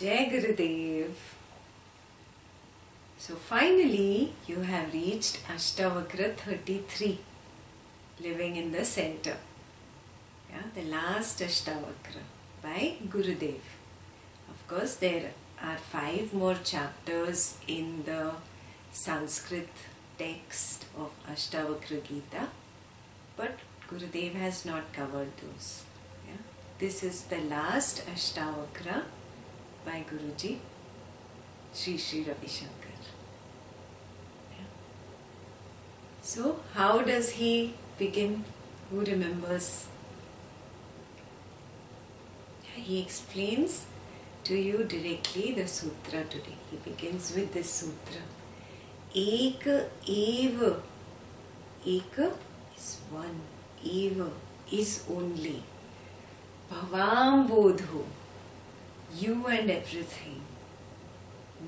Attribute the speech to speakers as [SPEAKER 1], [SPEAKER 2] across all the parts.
[SPEAKER 1] Jai Gurudev. So finally you have reached Ashtavakra 33, living in the center. Yeah, the last Ashtavakra by Gurudev. Of course there are 5 more chapters in the Sanskrit text of Ashtavakra Gita, but Gurudev has not covered those. Yeah? This is the last Ashtavakra by Guruji, Sri Ravi Shankar. Yeah. So, how does he begin? Who remembers? Yeah, he explains to you directly the sutra today. He begins with this sutra. Ek eva. Ek is one. Eva is only. Bhavam bodho. You and everything.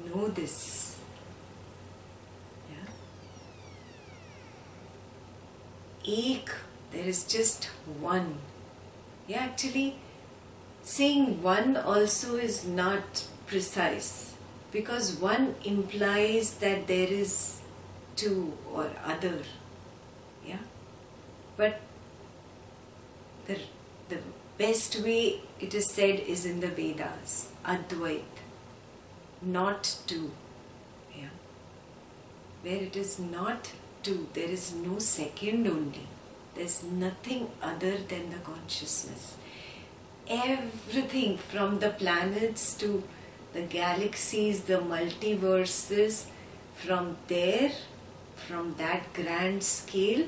[SPEAKER 1] Know this. Yeah. Ek, there is just one. Yeah, actually, saying one also is not precise, because one implies that there is two or other. Yeah. But the best way it is said is in the Vedas, Advait, not two. Yeah. Where it is not two, there is no second only. There is nothing other than the consciousness. Everything from the planets to the galaxies, the multiverses, from there, from that grand scale,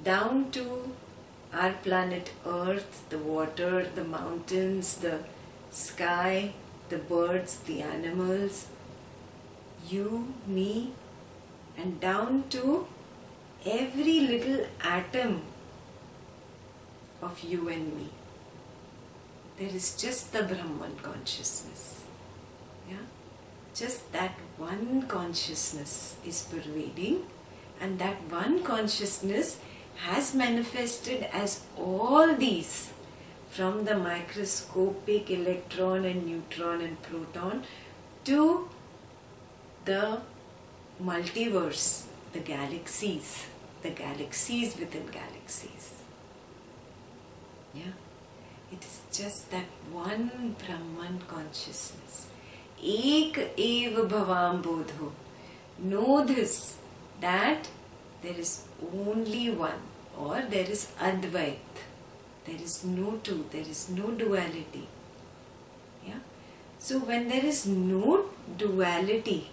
[SPEAKER 1] down to our planet Earth, the water, the mountains, the sky, the birds, the animals, you, me, and down to every little atom of you and me. There is just the Brahman consciousness. Yeah? Just that one consciousness is pervading, and that one consciousness has manifested as all these, from the microscopic electron and neutron and proton to the multiverse, the galaxies within galaxies. Yeah, it is just that one Brahman consciousness. Ek eva bhavam bodho. Know this, that there is only one, or there is Advait. There is no two, there is no duality. Yeah? So when there is no duality,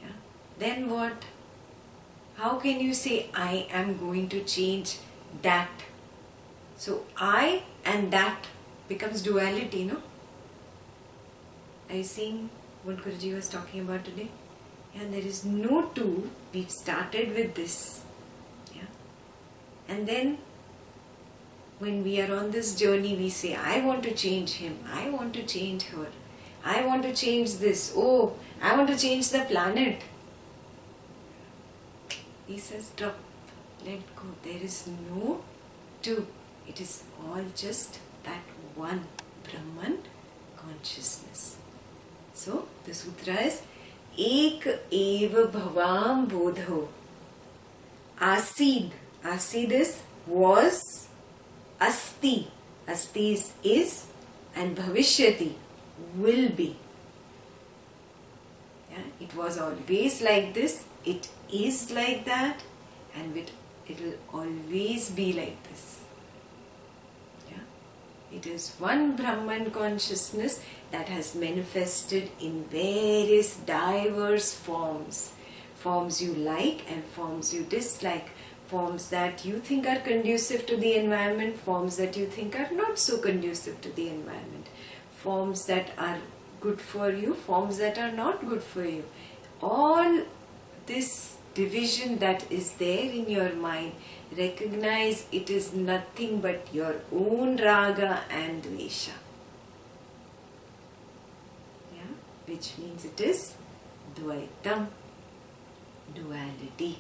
[SPEAKER 1] yeah, then what? How can you say, I am going to change that? So I and that becomes duality, no? Are you seeing what Guruji was talking about today? Yeah, there is no two. We've started with this. Yeah. And then when we are on this journey, we say, I want to change him, I want to change her, I want to change this, oh, I want to change the planet. He says, drop, let go. There is no two. It is all just that one Brahman consciousness. So, the sutra is Ek eva bhavam bodho. Asid. Asid is was. Asti. Asti is, and bhavishyati will be. Yeah, it was always like this. It is like that, and it will always be like this. Yeah, it is one Brahman consciousness that has manifested in various diverse forms. Forms you like and forms you dislike. Forms that you think are conducive to the environment. Forms that you think are not so conducive to the environment. Forms that are good for you. Forms that are not good for you. All this division that is there in your mind, recognize it is nothing but your own raga and dvesha. Which means it is Dvaitam, duality.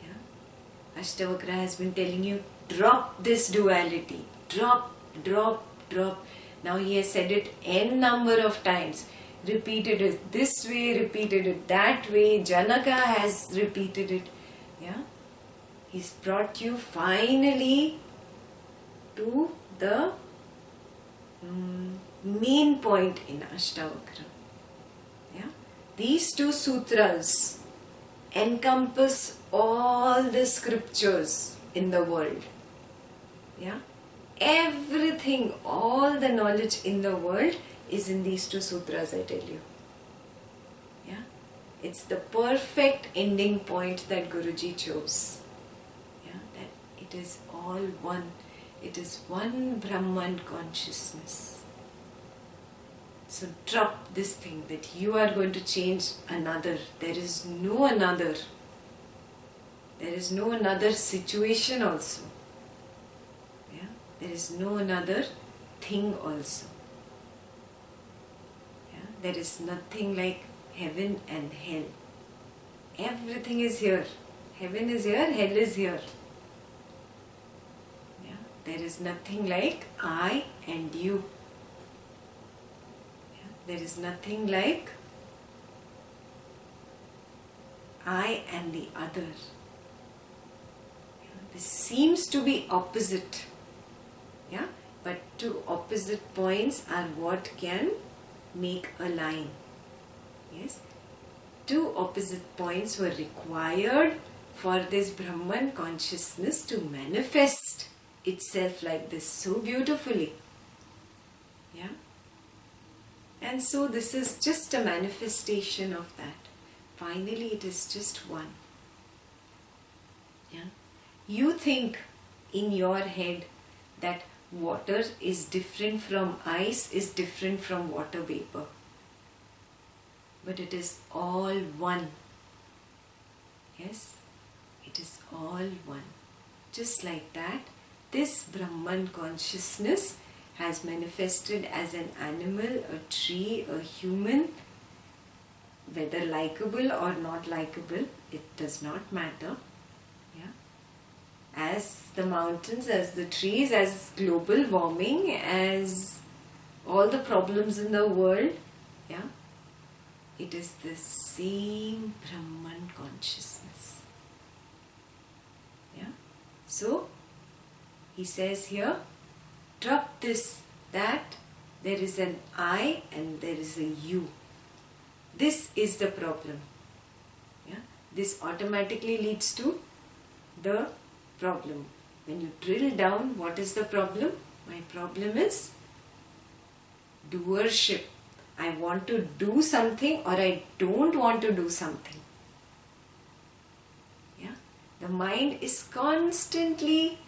[SPEAKER 1] Yeah? Ashtavakra has been telling you, drop this duality. Drop, drop, drop. Now he has said it n number of times. Repeated it this way, repeated it that way. Janaka has repeated it. Yeah, he's brought you finally to the main point in Ashtavakra. Yeah, these two sutras encompass all the scriptures in the world. Yeah, everything, all the knowledge in the world is in these two sutras, I tell you. Yeah, it's the perfect ending point that Guruji chose. Yeah, that it is all one. It is one Brahman consciousness. So drop this thing that you are going to change another. There is no another. There is no another situation also. Yeah, there is no another thing also. Yeah, there is nothing like heaven and hell. Everything is here. Heaven is here, hell is here. Yeah, there is nothing like I and you. Yeah, there is nothing like I and the other. Yeah, this seems to be opposite. Yeah, but two opposite points are what can make a line. Yes, two opposite points were required for this Brahman consciousness to manifest itself like this so beautifully. Yeah, and so this is just a manifestation of that. Finally, it is just one. Yeah, you think in your head that water is different from ice, is different from water vapor. But it is all one. Yes, it is all one. Just like that, this Brahman consciousness has manifested as an animal, a tree, a human, whether likable or not likable, it does not matter. Yeah, as the mountains, as the trees, as global warming, as all the problems in the world. Yeah, it is the same Brahman consciousness. Yeah. So he says here, drop this, that there is an I and there is a you. This is the problem. Yeah. This automatically leads to the problem. When you drill down, what is the problem? My problem is doership. I want to do something or I don't want to do something. Yeah, the mind is constantly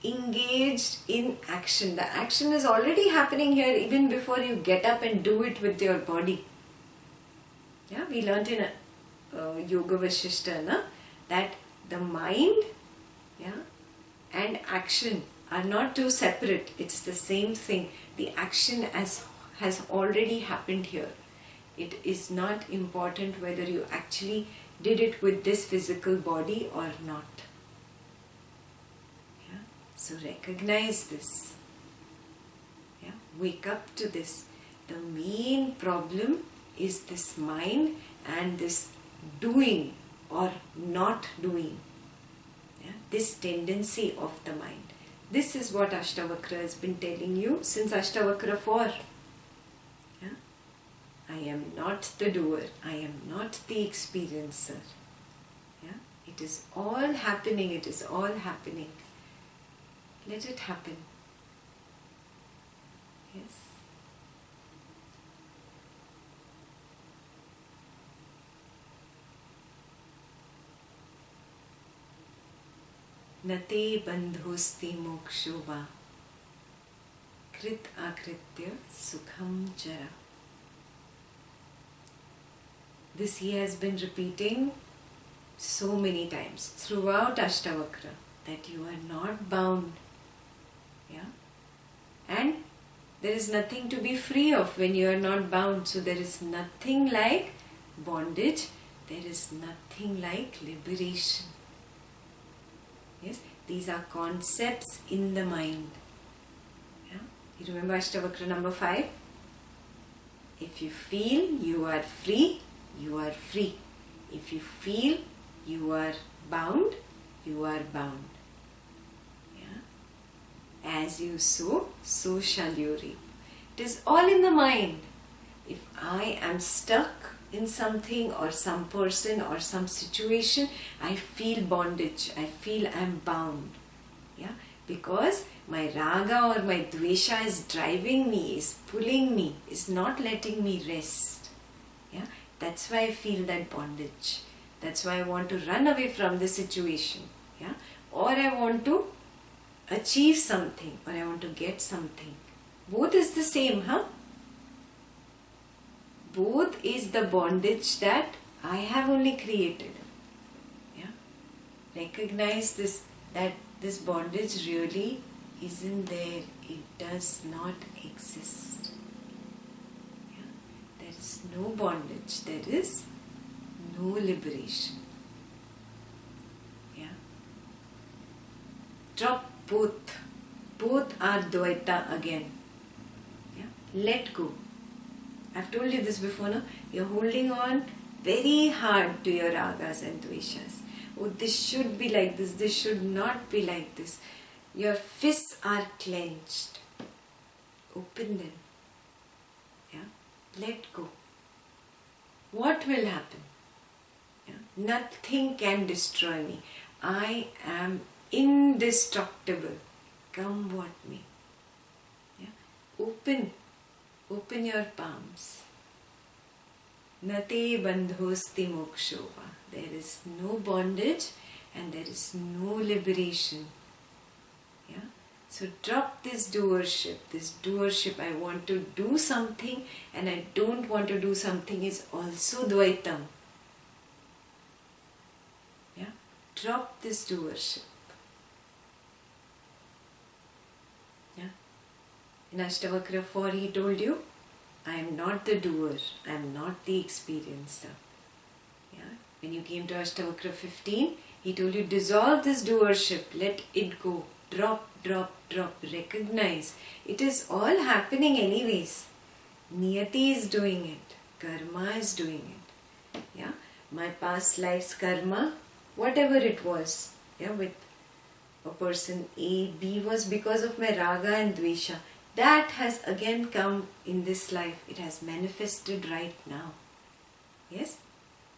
[SPEAKER 1] engaged in action. The action is already happening here even before you get up and do it with your body. Yeah, we learnt in Yoga Vashishta that the mind, yeah, and action are not two separate. It's the same thing. The action has already happened here. It is not important whether you actually did it with this physical body or not. Yeah? So recognize this. Yeah? Wake up to this. The main problem is this mind and this doing or not doing. Yeah? This tendency of the mind. This is what Ashtavakra has been telling you since Ashtavakra 4. Yeah? I am not the doer. I am not the experiencer. Yeah? It is all happening. It is all happening. Let it happen. Yes. Nate bandhosti moksho va krit akritya sukham jara. This he has been repeating so many times throughout Ashtavakra, that you are not bound. Yeah? And there is nothing to be free of when you are not bound. So there is nothing like bondage. There is nothing like liberation. Yes, these are concepts in the mind. Yeah? You remember Ashtavakra number 5? If you feel you are free, you are free. If you feel you are bound, you are bound. Yeah? As you sow, so shall you reap. It is all in the mind. If I am stuck in something or some person or some situation, I feel bondage. I feel I am bound. Yeah? Because my raga or my dvesha is driving me, is pulling me, is not letting me rest. Yeah? That's why I feel that bondage. That's why I want to run away from the situation. Yeah? Or I want to achieve something, or I want to get something. Both is the same, huh? Both is the bondage that I have only created. Yeah? Recognize this, that this bondage really isn't there. It does not exist. Yeah? There is no bondage. There is no liberation. Yeah? Drop both. Both are Dvaita again. Yeah? Let go. I've told you this before, no? You're holding on very hard to your ragas and dveshas. Oh, this should be like this should not be like this. Your fists are clenched. Open them. Yeah? Let go. What will happen? Yeah? Nothing can destroy me. I am indestructible. Come what may. Yeah? Open your palms. Nate bandhosti mokshova. There is no bondage and there is no liberation. Yeah? So drop this doership. This doership, I want to do something and I don't want to do something, is also Dvaitam. Yeah? Drop this doership. Yeah? In Ashtavakra 4 he told you, I am not the doer, I am not the experiencer. Yeah? When you came to Ashtavakra 15, he told you, dissolve this doership, let it go, drop, drop, drop, recognize. It is all happening anyways. Niyati is doing it, karma is doing it. Yeah? My past life's karma, whatever it was, yeah, with a person A, B, was because of my raga and dvesha. That has again come in this life. It has manifested right now. Yes?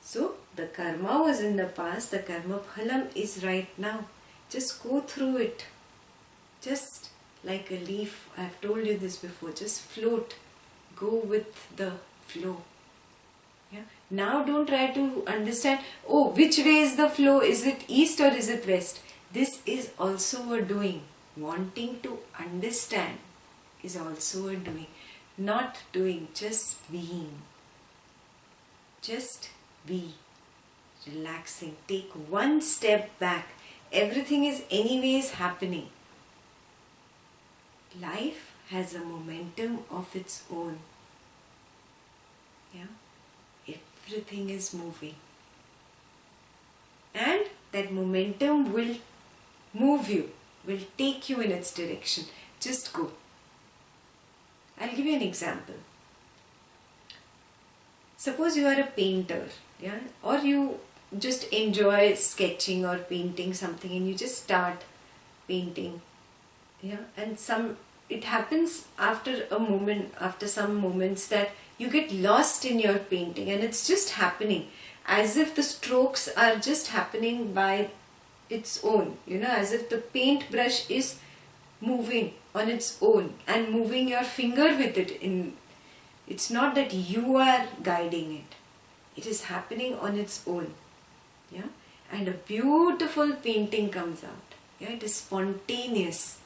[SPEAKER 1] So, the karma was in the past, the karma phalam is right now. Just go through it. Just like a leaf, I have told you this before, just float. Go with the flow. Yeah? Now don't try to understand, oh, which way is the flow? Is it east or is it west? This is also a doing. Wanting to understand is also a doing. Not doing, just being. Just be. Relaxing. Take one step back. Everything is anyways happening. Life has a momentum of its own. Yeah? Everything is moving. And that momentum will move you, will take you in its direction. Just go. I'll give you an example. Suppose you are a painter, yeah, or you just enjoy sketching or painting something and you just start painting, yeah, and it happens after a moment, after some moments, that you get lost in your painting and it's just happening as if the strokes are just happening by its own, as if the paintbrush is moving on its own and moving your finger with it. It's not that you are guiding it. It is happening on its own. Yeah? And a beautiful painting comes out. Yeah? It is spontaneous.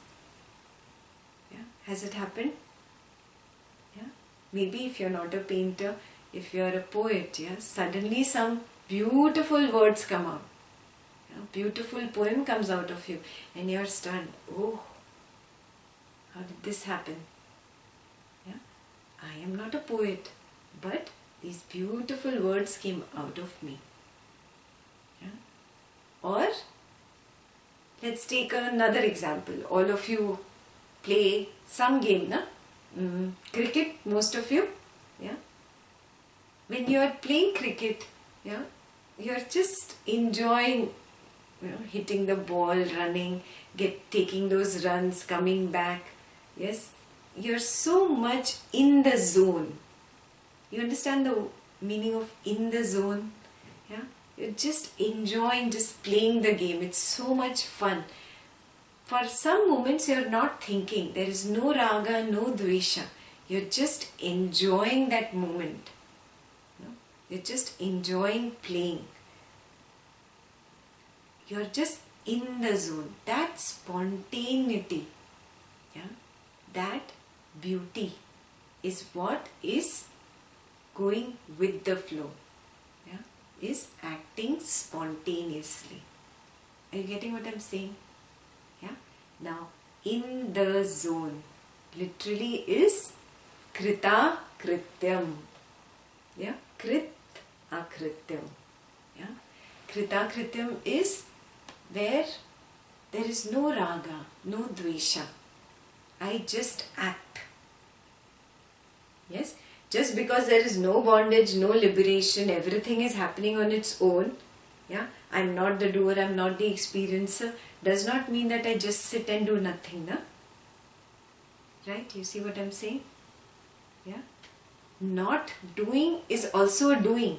[SPEAKER 1] Yeah? Has it happened? Yeah? Maybe if you're not a painter, if you're a poet, yeah, suddenly some beautiful words come out. Yeah? Beautiful poem comes out of you and you're stunned. Oh, how did this happen? Yeah? I am not a poet, but these beautiful words came out of me. Yeah? Or let's take another example. All of you play some game, na? cricket, most of you, yeah. When you are playing cricket, yeah, you are just enjoying, hitting the ball, running, taking those runs, coming back. Yes, you're so much in the zone. You understand the meaning of in the zone? Yeah, you're just enjoying, just playing the game. It's so much fun. For some moments you're not thinking. There is no raga, no dvesha. You're just enjoying that moment. You're just enjoying playing. You're just in the zone. That spontaneity, yeah, that beauty is what is going with the flow, yeah, is acting spontaneously. Are you getting what I'm saying? Yeah. Now, in the zone literally is krita krityam. Yeah, krit akrityam. Yeah, krita krityam is where there is no raga, no dvesha. I just act. Yes, just because there is no bondage, no liberation, everything is happening on its own. Yeah, I'm not the doer, I'm not the experiencer, does not mean that I just sit and do nothing, na? Right? You see what I'm saying? Yeah. Not doing is also a doing.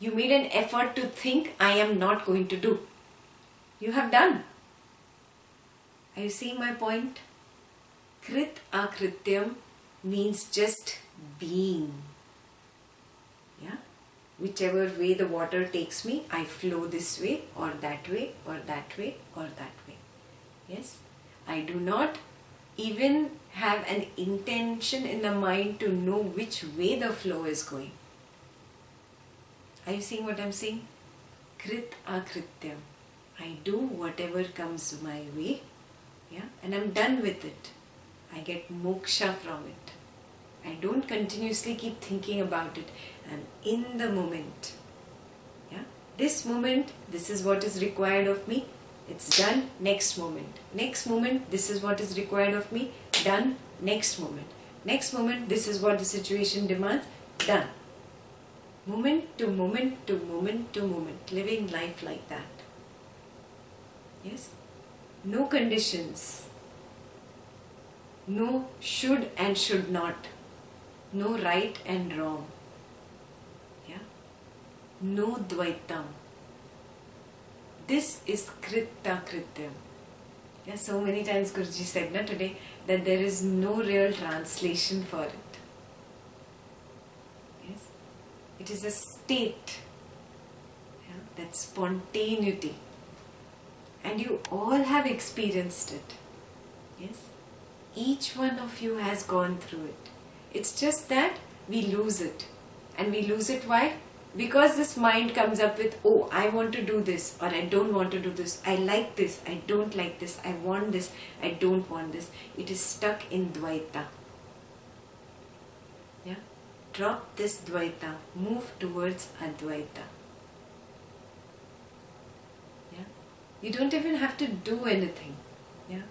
[SPEAKER 1] You made an effort to think, I am not going to do. You have done. Are you seeing my point? Krit akrityam means just being. Yeah. Whichever way the water takes me, I flow this way or that way or that way or that way. Yes. I do not even have an intention in the mind to know which way the flow is going. Are you seeing what I'm saying? Krit akrityam. I do whatever comes my way, yeah, and I'm done with it. I get moksha from it. I don't continuously keep thinking about it. I'm in the moment. Yeah, this moment, this is what is required of me. It's done. Next moment. Next moment, this is what is required of me. Done. Next moment. Next moment, this is what the situation demands. Done. Moment to moment to moment to moment. Living life like that. Yes? No conditions. No should and should not. No right and wrong. Yeah? No dvaitam. This is krita krityam. Yeah, so many times Guruji said today that there is no real translation for it. Yes? It is a state. Yeah? That spontaneity. And you all have experienced it. Yes? Each one of you has gone through it. It's just that we lose it. And we lose it why? Because this mind comes up with, oh, I want to do this or I don't want to do this. I like this, I don't like this. I want this, I don't want this. It is stuck in Dvaita. Yeah? Drop this Dvaita. Move towards Advaita. Yeah? You don't even have to do anything. Yeah?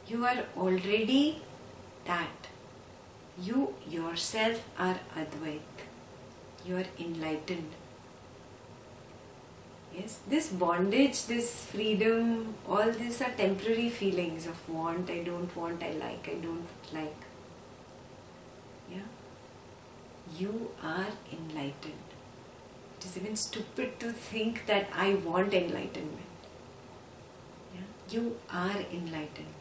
[SPEAKER 1] You are already that. You yourself are Advait. You are enlightened. Yes, this bondage, this freedom, all these are temporary feelings of want, I don't want, I don't like. Yeah, you are enlightened. It is even stupid to think that I want enlightenment. Yeah, you are enlightened.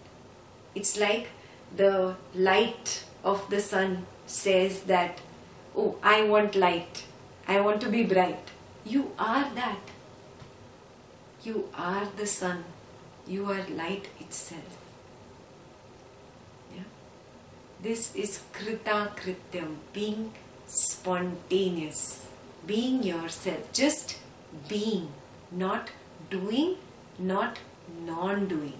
[SPEAKER 1] It's like the light of the sun says that, oh, I want light, I want to be bright. You are that. You are the sun. You are light itself. Yeah? This is krita krityam, being spontaneous, being yourself, just being, not doing, not non-doing.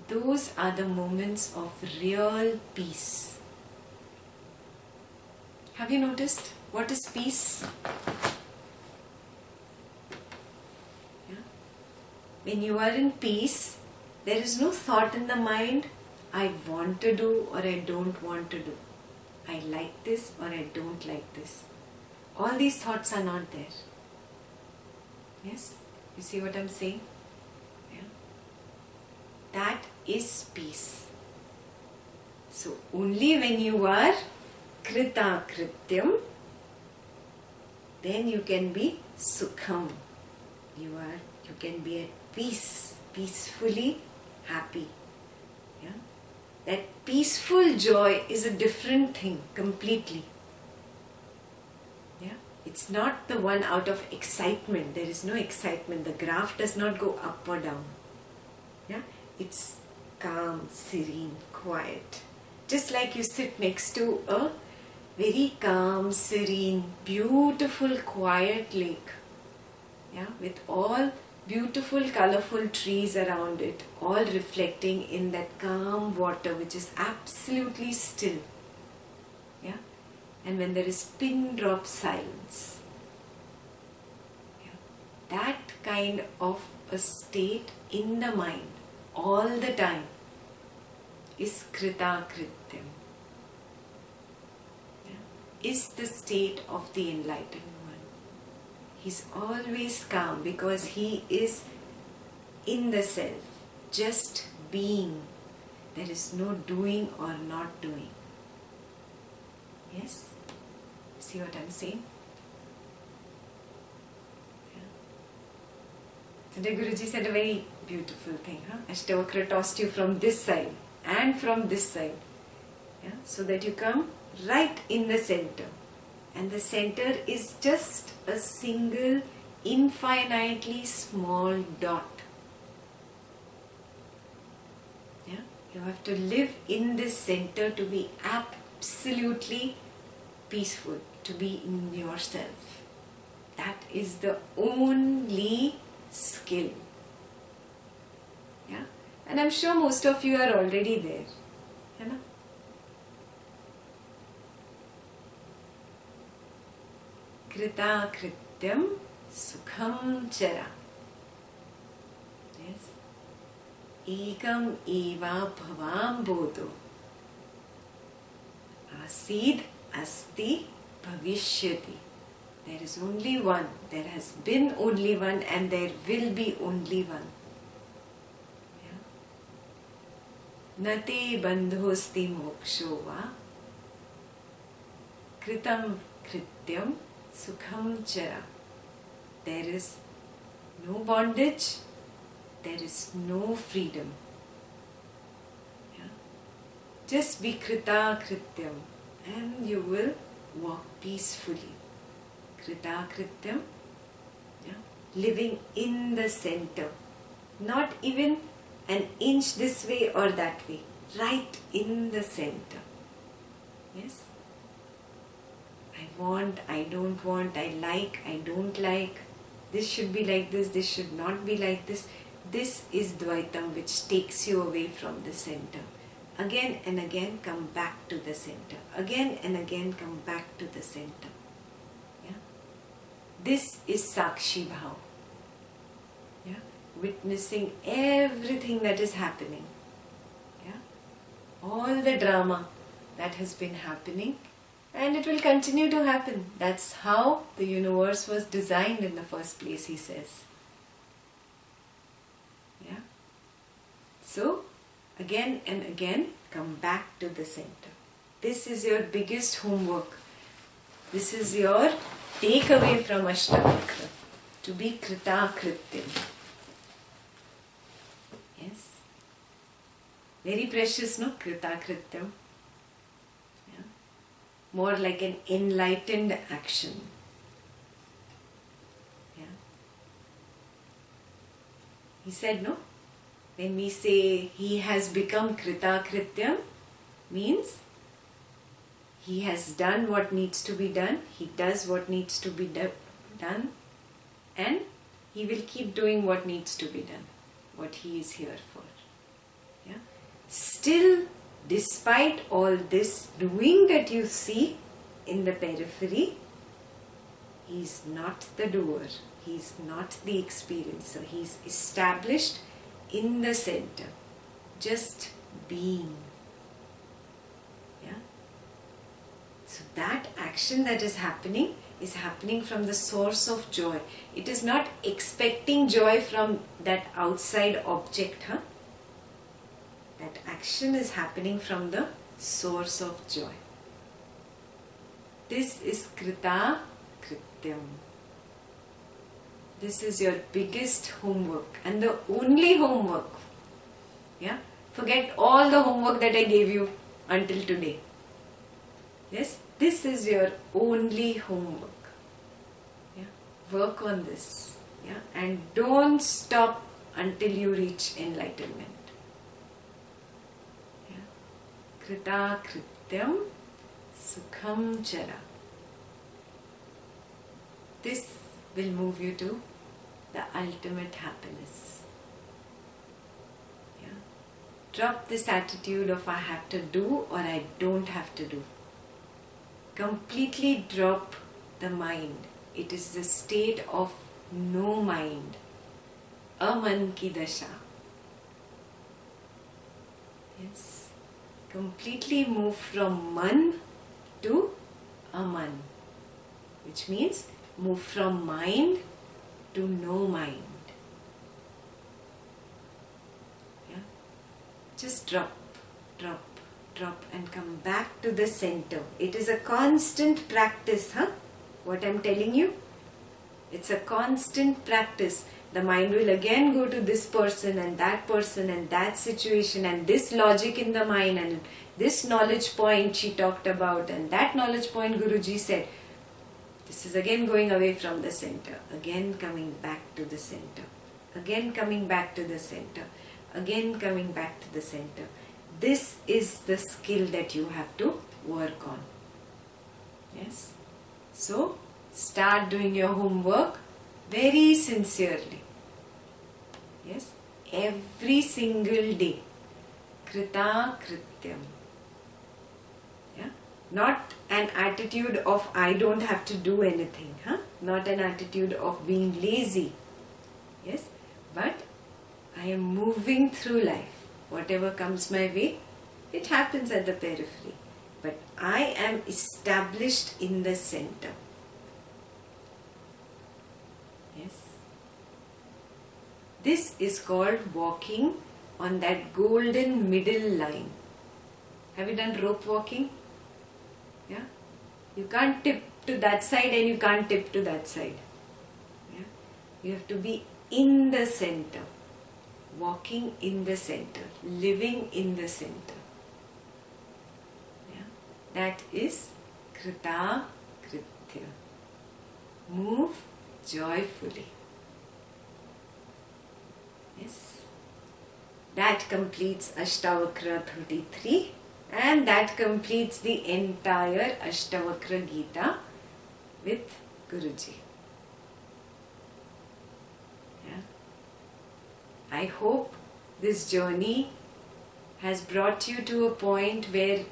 [SPEAKER 1] Those are the moments of real peace. Have you noticed what is peace? Yeah? When you are in peace, there is no thought in the mind, I want to do or I don't want to do. I like this or I don't like this. All these thoughts are not there. Yes? You see what I'm saying? Yeah. That is peace. So only when you are krita krityam, then you can be sukham. You can be at peace, peacefully happy. Yeah? That peaceful joy is a different thing completely. Yeah? It's not the one out of excitement. There is no excitement. The graph does not go up or down. Yeah? It's calm, serene, quiet. Just like you sit next to a very calm, serene, beautiful, quiet lake. Yeah? With all beautiful, colorful trees around it, all reflecting in that calm water which is absolutely still. Yeah? And when there is pin drop silence. Yeah? That kind of a state in the mind all the time is krita krityam. Yeah? Is the state of the enlightened. He's always calm because he is in the self, just being. There is no doing or not doing. Yes? See what I'm saying? Yeah. Today Guruji said a very beautiful thing. Ashtavakra tossed you from this side and from this side. Yeah? So that you come right in the center. And the center is just a single, infinitely small dot. Yeah? You have to live in this center to be absolutely peaceful, to be in yourself. That is the only skill. Yeah? And I'm sure most of you are already there. You know? Krita krityam sukham chara. Yes. Ekam eva bhavam bodho. Asid asti bhavishyati. There is only one. There has been only one and there will be only one. Nate bandhosti moksho va. Kritam krityam sukham chara. There is no bondage, there is no freedom. Yeah? Just be krita krityam and you will walk peacefully. Krita krityam, yeah? Living in the center. Not even an inch this way or that way. Right in the center. Yes? I want, I don't want, I like, I don't like. This should be like this should not be like this. This is Dvaitam which takes you away from the center. Again and again come back to the center. Again and again come back to the center. Yeah? This is Sakshi Bhav. Yeah? Witnessing everything that is happening. Yeah? All the drama that has been happening. And it will continue to happen. That's how the universe was designed in the first place, he says. Yeah. So, again and again, come back to the center. This is your biggest homework. This is your takeaway from Ashtavakra. To be krita krityam. Yes. Very precious, no? Krita krityam. More like an enlightened action. Yeah. He said, no? When we say he has become krita krityam, means he has done what needs to be done, he does what needs to be done, and he will keep doing what needs to be done, what he is here for. Yeah. Still, despite all this doing that you see in the periphery, he is not the doer, he is not the experiencer, he is established in the center, just being. action that is happening from the source of joy. It is not expecting joy from that outside object. That action is happening from the source of joy. This is Krita Krityam. This is your biggest homework and the only homework. Yeah? Forget all the homework that I gave you until today. Yes? This is your only homework. Yeah? Work on this. Yeah? And don't stop until you reach enlightenment. Yeah? Krita Krityam Sukham Chara. This will move you to the ultimate happiness. Yeah? Drop this attitude of I have to do or I don't have to do. Completely drop the mind. It is the state of no mind. Aman ki dasha. Yes. Completely move from man to aman, which means move from mind to no mind. Yeah? Just drop and come back to the center. It is a constant practice, what I'm telling you. It's a constant practice. The mind will again go to this person and that situation and this logic in the mind and this knowledge point she talked about and that knowledge point Guruji said. This is again going away from the center, again coming back to the center, again coming back to the center, again coming back to the center. This is the skill that you have to work on. Yes? So, start doing your homework very sincerely. Yes? Every single day. Krita Krityam. Yeah? Not an attitude of I don't have to do anything. Not an attitude of being lazy. Yes? But I am moving through life. Whatever comes my way, it happens at the periphery. But I am established in the center. Yes. This is called walking on that golden middle line. Have you done rope walking? Yeah. You can't tip to that side and you can't tip to that side. Yeah. You have to be in the center. Walking in the center, living in the center. Yeah? That is Krita Kritya. Move joyfully. Yes. That completes Ashtavakra 33 and that completes the entire Ashtavakra Gita with Guruji. I hope this journey has brought you to a point where,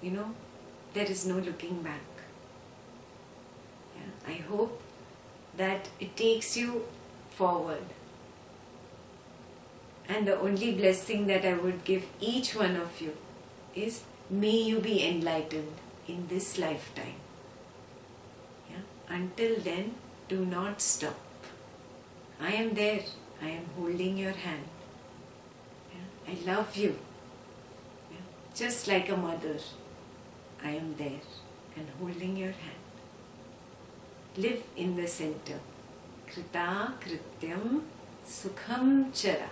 [SPEAKER 1] there is no looking back. Yeah? I hope that it takes you forward. And the only blessing that I would give each one of you is, may you be enlightened in this lifetime. Yeah? Until then, do not stop. I am there. I am holding your hand. Yeah? I love you. Yeah? Just like a mother, I am there and holding your hand. Live in the center. Krita Krityam Sukham Chara.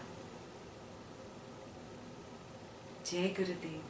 [SPEAKER 1] Jai Gurudev.